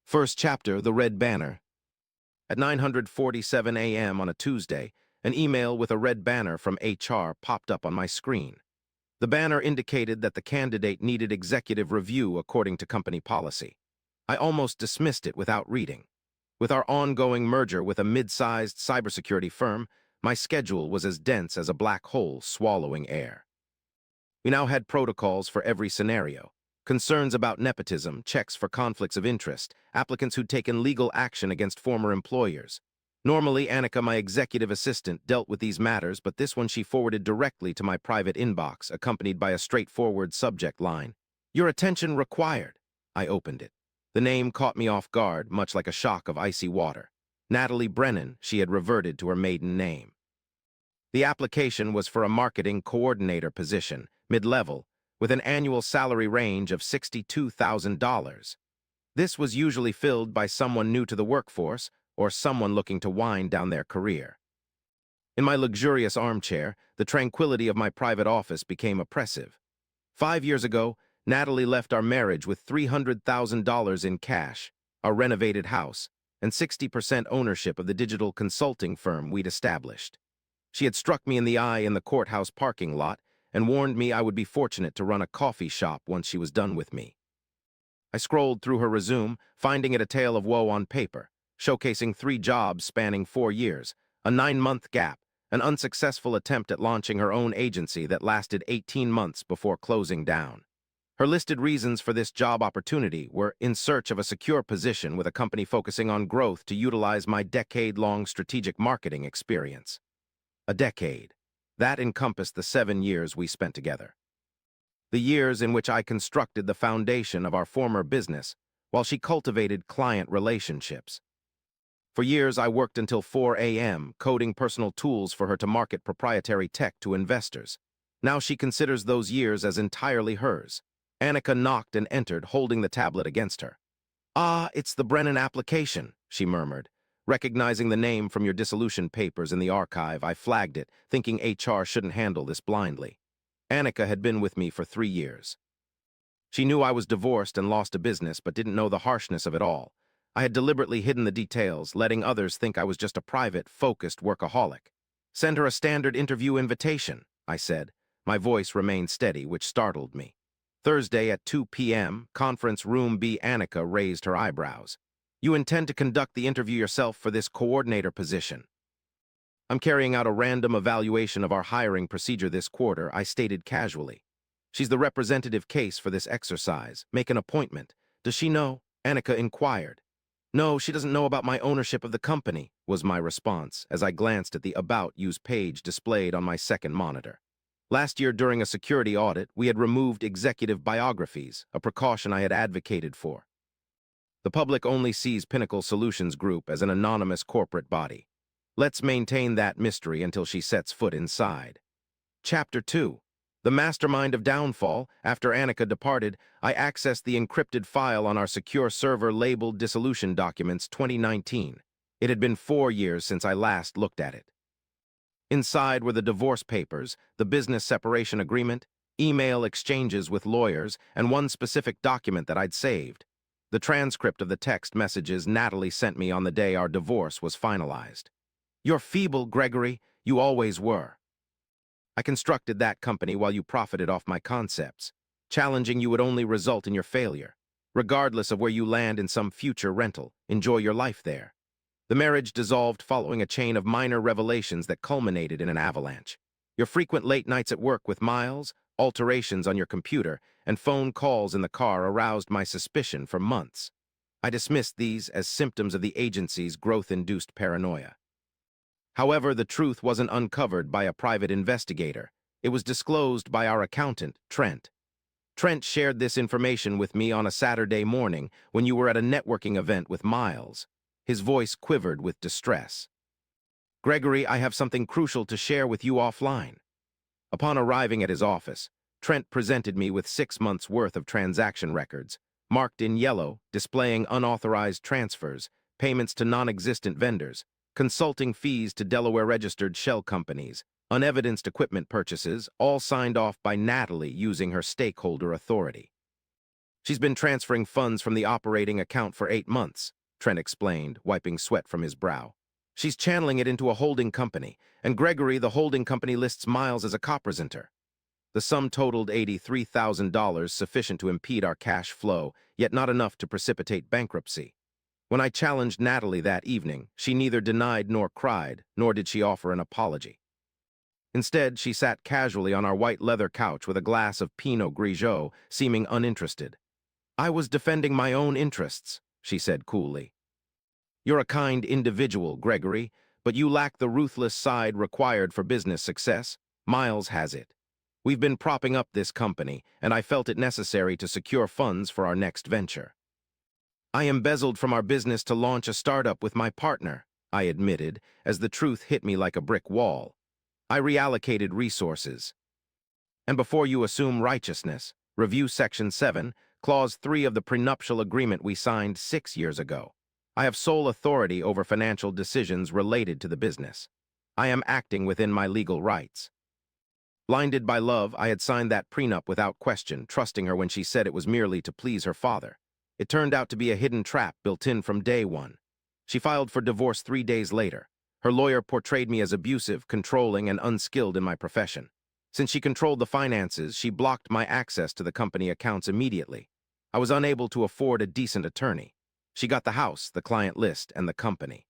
First chapter, The Red Banner. At 9:47 a.m. on a Tuesday, an email with a red banner from HR popped up on my screen. The banner indicated that the candidate needed executive review according to company policy. I almost dismissed it without reading. With our ongoing merger with a mid-sized cybersecurity firm, my schedule was as dense as a black hole swallowing air. We now had protocols for every scenario. Concerns about nepotism, checks for conflicts of interest, applicants who'd taken legal action against former employers. Normally, Annika, my executive assistant, dealt with these matters, but this one she forwarded directly to my private inbox, accompanied by a straightforward subject line. "Your attention required." I opened it. The name caught me off guard, much like a shock of icy water. Natalie Brennan, she had reverted to her maiden name. The application was for a marketing coordinator position, mid-level, with an annual salary range of $62,000. This was usually filled by someone new to the workforce or someone looking to wind down their career. In my luxurious armchair, the tranquility of my private office became oppressive. 5 years ago, Natalie left our marriage with $300,000 in cash, our renovated house, and 60% ownership of the digital consulting firm we'd established. She had struck me in the eye in the courthouse parking lot and warned me I would be fortunate to run a coffee shop once she was done with me. I scrolled through her resume, finding it a tale of woe on paper, showcasing 3 jobs spanning 4 years, a 9-month gap, an unsuccessful attempt at launching her own agency that lasted 18 months before closing down. Her listed reasons for this job opportunity were in search of a secure position with a company focusing on growth to utilize my decade-long strategic marketing experience. A decade. That encompassed the 7 years we spent together. The years in which I constructed the foundation of our former business, while she cultivated client relationships. For years, I worked until 4 a.m., coding personal tools for her to market proprietary tech to investors. Now she considers those years as entirely hers. Annika knocked and entered, holding the tablet against her. "Ah, it's the Brennan application," she murmured. Recognizing the name from your dissolution papers in the archive, I flagged it, thinking HR shouldn't handle this blindly. Annika had been with me for 3 years. She knew I was divorced and lost a business, but didn't know the harshness of it all. I had deliberately hidden the details, letting others think I was just a private, focused workaholic. "Send her a standard interview invitation," I said. My voice remained steady, which startled me. Thursday at 2 p.m., conference room B. Annika raised her eyebrows. "You intend to conduct the interview yourself for this coordinator position?" "I'm carrying out a random evaluation of our hiring procedure this quarter," I stated casually. "She's the representative case for this exercise. Make an appointment. Does she know?" Annika inquired. "No, she doesn't know about my ownership of the company," was my response as I glanced at the About Use page displayed on my second monitor. Last year during a security audit, we had removed executive biographies, a precaution I had advocated for. The public only sees Pinnacle Solutions Group as an anonymous corporate body. Let's maintain that mystery until she sets foot inside. Chapter 2. The mastermind of downfall. After Annika departed, I accessed the encrypted file on our secure server labeled Dissolution Documents 2019. It had been 4 years since I last looked at it. Inside were the divorce papers, the business separation agreement, email exchanges with lawyers, and one specific document that I'd saved. The transcript of the text messages Natalie sent me on the day our divorce was finalized. "You're feeble, Gregory. You always were. I constructed that company while you profited off my concepts. Challenging you would only result in your failure. Regardless of where you land in some future rental, enjoy your life there." The marriage dissolved following a chain of minor revelations that culminated in an avalanche. Your frequent late nights at work with Miles, alterations on your computer, and phone calls in the car aroused my suspicion for months. I dismissed these as symptoms of the agency's growth-induced paranoia. However, the truth wasn't uncovered by a private investigator. It was disclosed by our accountant, Trent. Trent shared this information with me on a Saturday morning when you were at a networking event with Miles. His voice quivered with distress. "Gregory, I have something crucial to share with you offline." Upon arriving at his office, Trent presented me with 6 months' worth of transaction records, marked in yellow, displaying unauthorized transfers, payments to non-existent vendors, consulting fees to Delaware-registered shell companies, unevidenced equipment purchases, all signed off by Natalie using her stakeholder authority. She's been transferring funds from the operating account for 8 months, Trent explained, wiping sweat from his brow. She's channeling it into a holding company, and Gregory, the holding company, lists Miles as a copresenter. The sum totaled $83,000, sufficient to impede our cash flow, yet not enough to precipitate bankruptcy. When I challenged Natalie that evening, she neither denied nor cried, nor did she offer an apology. Instead, she sat casually on our white leather couch with a glass of Pinot Grigio, seeming uninterested. "I was defending my own interests," she said coolly. "You're a kind individual, Gregory, but you lack the ruthless side required for business success. Miles has it. We've been propping up this company, and I felt it necessary to secure funds for our next venture. I embezzled from our business to launch a startup with my partner," I admitted, as the truth hit me like a brick wall. "I reallocated resources. And before you assume righteousness, review Section 7, Clause 3 of the prenuptial agreement we signed 6 years ago. I have sole authority over financial decisions related to the business. I am acting within my legal rights." Blinded by love, I had signed that prenup without question, trusting her when she said it was merely to please her father. It turned out to be a hidden trap built in from day one. She filed for divorce 3 days later. Her lawyer portrayed me as abusive, controlling, and unskilled in my profession. Since she controlled the finances, she blocked my access to the company accounts immediately. I was unable to afford a decent attorney. She got the house, the client list, and the company.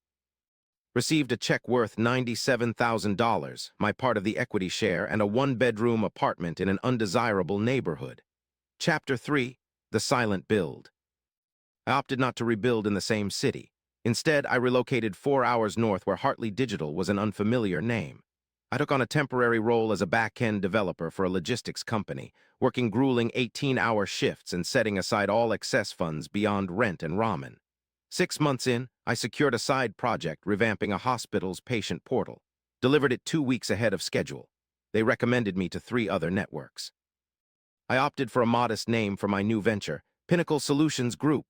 Received a check worth $97,000, my part of the equity share, and a 1-bedroom apartment in an undesirable neighborhood. Chapter 3: The Silent Build. I opted not to rebuild in the same city. Instead, I relocated 4 hours north where Hartley Digital was an unfamiliar name. I took on a temporary role as a back-end developer for a logistics company, working grueling 18-hour shifts and setting aside all excess funds beyond rent and ramen. 6 months in, I secured a side project revamping a hospital's patient portal. Delivered it 2 weeks ahead of schedule. They recommended me to 3 other networks. I opted for a modest name for my new venture, Pinnacle Solutions Group.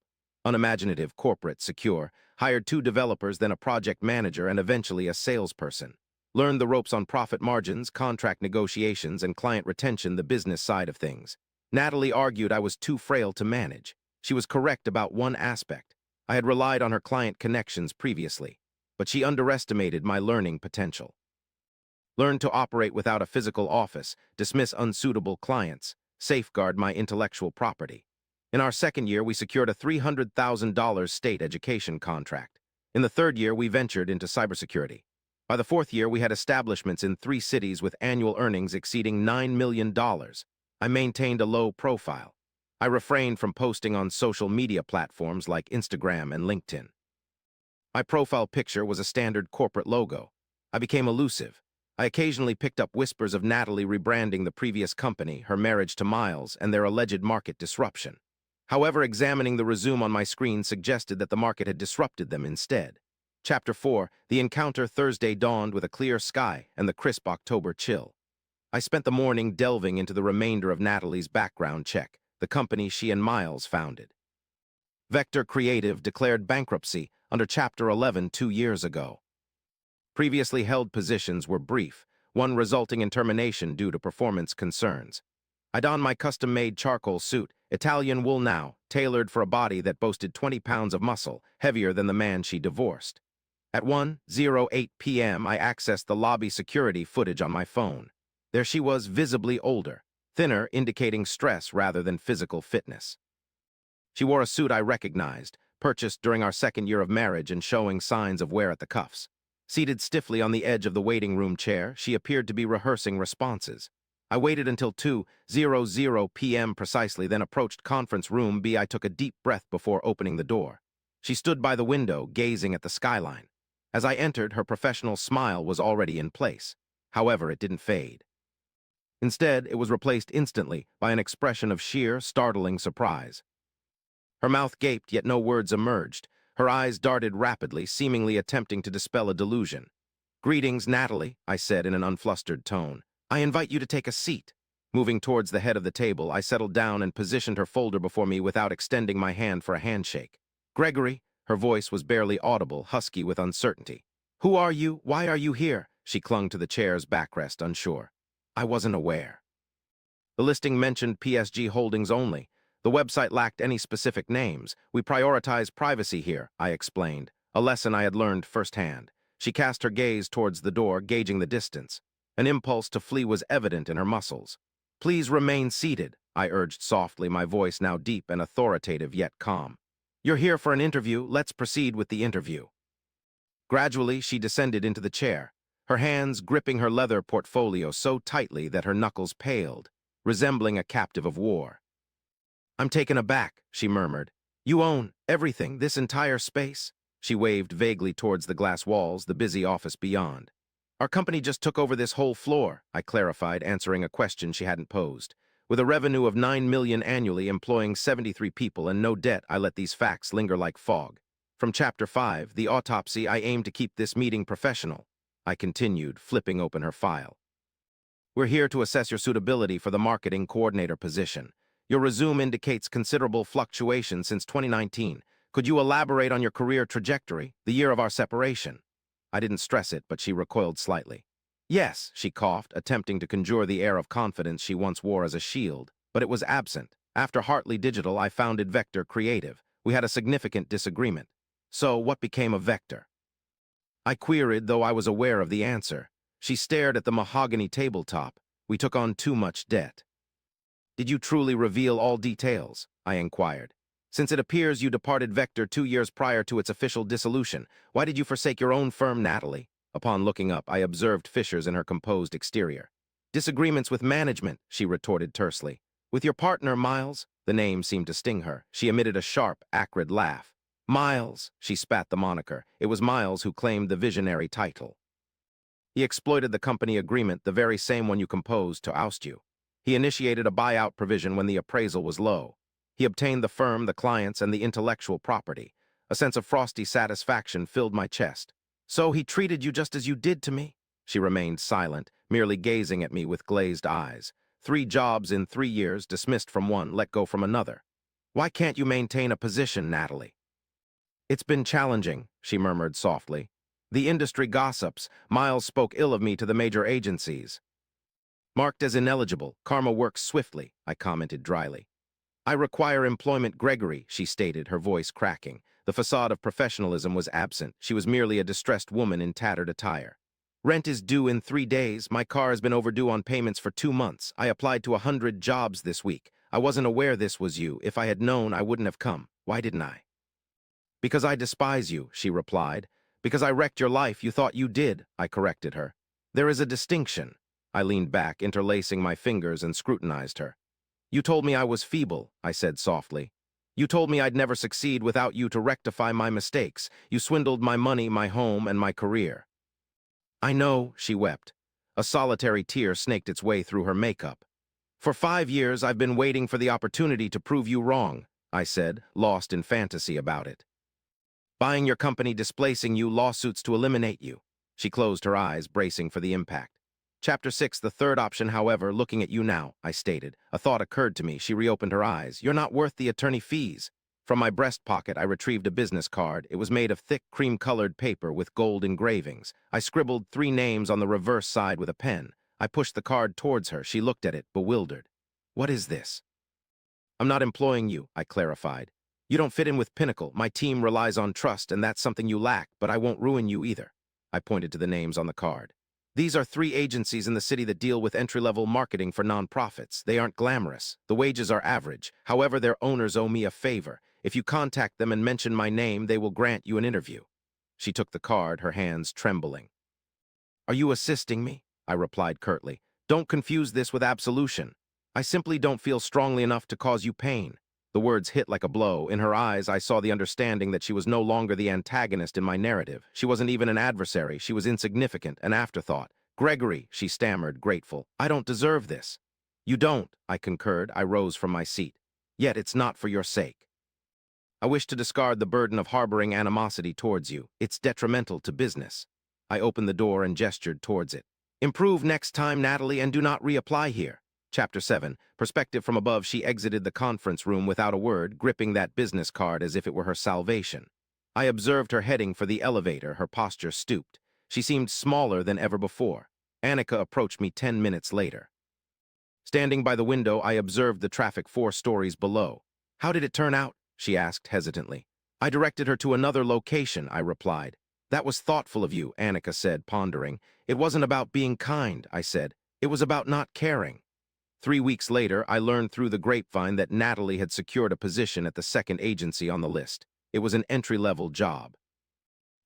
Unimaginative, corporate, secure. Hired 2 developers, then a project manager, and eventually a salesperson. Learned the ropes on profit margins, contract negotiations, and client retention, the business side of things. Natalie argued I was too frail to manage. She was correct about one aspect. I had relied on her client connections previously, but she underestimated my learning potential. Learned to operate without a physical office, dismiss unsuitable clients, safeguard my intellectual property. In our second year, we secured a $300,000 state education contract. In the third year, we ventured into cybersecurity. By the fourth year, we had establishments in 3 cities with annual earnings exceeding $9 million. I maintained a low profile. I refrained from posting on social media platforms like Instagram and LinkedIn. My profile picture was a standard corporate logo. I became elusive. I occasionally picked up whispers of Natalie rebranding the previous company, her marriage to Miles, and their alleged market disruption. However, examining the resume on my screen suggested that the market had disrupted them instead. Chapter 4: The encounter. Thursday dawned with a clear sky and the crisp October chill. I spent the morning delving into the remainder of Natalie's background check, the company she and Miles founded. Vector Creative declared bankruptcy under Chapter 11 2 years ago. Previously held positions were brief, one resulting in termination due to performance concerns. I donned my custom-made charcoal suit, Italian wool now, tailored for a body that boasted 20 pounds of muscle, heavier than the man she divorced. At 1:08 p.m., I accessed the lobby security footage on my phone. There she was, visibly older, thinner, indicating stress rather than physical fitness. She wore a suit I recognized, purchased during our second year of marriage and showing signs of wear at the cuffs. Seated stiffly on the edge of the waiting room chair, she appeared to be rehearsing responses. I waited until 2:00 p.m. precisely, then approached conference room B. I took a deep breath before opening the door. She stood by the window, gazing at the skyline. As I entered, her professional smile was already in place. However, it didn't fade. Instead, it was replaced instantly by an expression of sheer, startling surprise. Her mouth gaped, yet no words emerged. Her eyes darted rapidly, seemingly attempting to dispel a delusion. "Greetings, Natalie," I said in an unflustered tone. "I invite you to take a seat." Moving towards the head of the table, I settled down and positioned her folder before me without extending my hand for a handshake. "Gregory," her voice was barely audible, husky with uncertainty. "Who are you? Why are you here?" She clung to the chair's backrest, unsure. "I wasn't aware." The listing mentioned PSG Holdings only, The website lacked any specific names. We prioritize privacy here, I explained, a lesson I had learned firsthand. She cast her gaze towards the door, gauging the distance. An impulse to flee was evident in her muscles. Please remain seated, I urged softly, my voice now deep and authoritative yet calm. You're here for an interview, let's proceed with the interview. Gradually, she descended into the chair, her hands gripping her leather portfolio so tightly that her knuckles paled, resembling a captive of war. I'm taken aback, she murmured. You own everything, this entire space? She waved vaguely towards the glass walls, the busy office beyond. Our company just took over this whole floor, I clarified, answering a question she hadn't posed. With a revenue of $9 million annually, employing 73 people, and no debt, I let these facts linger like fog. From Chapter 5, the autopsy, I aim to keep this meeting professional, I continued, flipping open her file. We're here to assess your suitability for the marketing coordinator position. Your resume indicates considerable fluctuation since 2019. Could you elaborate on your career trajectory, the year of our separation? I didn't stress it, but she recoiled slightly. Yes, she coughed, attempting to conjure the air of confidence she once wore as a shield, but it was absent. After Hartley Digital, I founded Vector Creative. We had a significant disagreement. So, what became of Vector? I queried, though I was aware of the answer. She stared at the mahogany tabletop. We took on too much debt. Did you truly reveal all details? I inquired. Since it appears you departed Vector 2 years prior to its official dissolution, why did you forsake your own firm, Natalie? Upon looking up, I observed fissures in her composed exterior. Disagreements with management, she retorted tersely. With your partner, Miles? The name seemed to sting her. She emitted a sharp, acrid laugh. Miles, she spat the moniker. It was Miles who claimed the visionary title. He exploited the company agreement, the very same one you composed, to oust you. He initiated a buyout provision when the appraisal was low. He obtained the firm, the clients, and the intellectual property. A sense of frosty satisfaction filled my chest. So he treated you just as you did to me? She remained silent, merely gazing at me with glazed eyes. 3 jobs in 3 years, dismissed from one, let go from another. Why can't you maintain a position, Natalie? It's been challenging, she murmured softly. The industry gossips. Miles spoke ill of me to the major agencies. Marked as ineligible, karma works swiftly, I commented dryly. I require employment, Gregory, she stated, her voice cracking. The facade of professionalism was absent. She was merely a distressed woman in tattered attire. Rent is due in 3 days. My car has been overdue on payments for 2 months. I applied to 100 jobs this week. I wasn't aware this was you. If I had known, I wouldn't have come. Why didn't I? Because I despise you, she replied. Because I wrecked your life. You thought you did, I corrected her. There is a distinction. I leaned back, interlacing my fingers, and scrutinized her. You told me I was feeble, I said softly. You told me I'd never succeed without you to rectify my mistakes. You swindled my money, my home, and my career. I know, she wept. A solitary tear snaked its way through her makeup. For 5 years, I've been waiting for the opportunity to prove you wrong, I said, lost in fantasy about it. Buying your company, displacing you, lawsuits to eliminate you. She closed her eyes, bracing for the impact. Chapter 6, the third option, however, looking at you now, I stated. A thought occurred to me. She reopened her eyes. You're not worth the attorney fees. From my breast pocket, I retrieved a business card. It was made of thick, cream-colored paper with gold engravings. I scribbled 3 names on the reverse side with a pen. I pushed the card towards her. She looked at it, bewildered. What is this? I'm not employing you, I clarified. You don't fit in with Pinnacle. My team relies on trust, and that's something you lack, but I won't ruin you either. I pointed to the names on the card. These are 3 agencies in the city that deal with entry-level marketing for nonprofits. They aren't glamorous. The wages are average. However, their owners owe me a favor. If you contact them and mention my name, they will grant you an interview. She took the card, her hands trembling. Are you assisting me? I replied curtly. Don't confuse this with absolution. I simply don't feel strongly enough to cause you pain. The words hit like a blow. In her eyes, I saw the understanding that she was no longer the antagonist in my narrative. She wasn't even an adversary. She was insignificant, an afterthought. Gregory, she stammered, grateful. I don't deserve this. You don't, I concurred. I rose from my seat. Yet it's not for your sake. I wish to discard the burden of harboring animosity towards you. It's detrimental to business. I opened the door and gestured towards it. Improve next time, Natalie, and do not reapply here. Chapter 7. Perspective from above. She exited the conference room without a word, gripping that business card as if it were her salvation. I observed her heading for the elevator, her posture stooped. She seemed smaller than ever before. Annika approached me 10 minutes later. Standing by the window, I observed the traffic 4 stories below. How did it turn out? She asked hesitantly. I directed her to another location, I replied. That was thoughtful of you, Annika said, pondering. It wasn't about being kind, I said. It was about not caring. 3 weeks later, I learned through the grapevine that Natalie had secured a position at the second agency on the list. It was an entry-level job.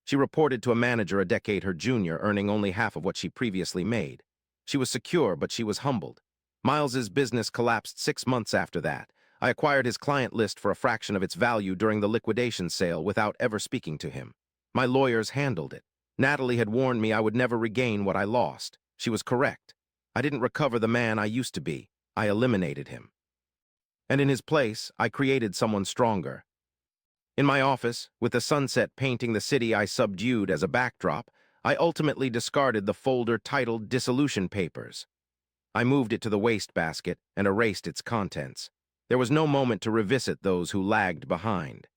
She reported to a manager a decade her junior, earning only half of what she previously made. She was secure, but she was humbled. Miles's business collapsed 6 months after that. I acquired his client list for a fraction of its value during the liquidation sale without ever speaking to him. My lawyers handled it. Natalie had warned me I would never regain what I lost. She was correct. I didn't recover the man I used to be. I eliminated him. And in his place, I created someone stronger. In my office, with the sunset painting the city I subdued as a backdrop, I ultimately discarded the folder titled Dissolution Papers. I moved it to the wastebasket and erased its contents. There was no moment to revisit those who lagged behind.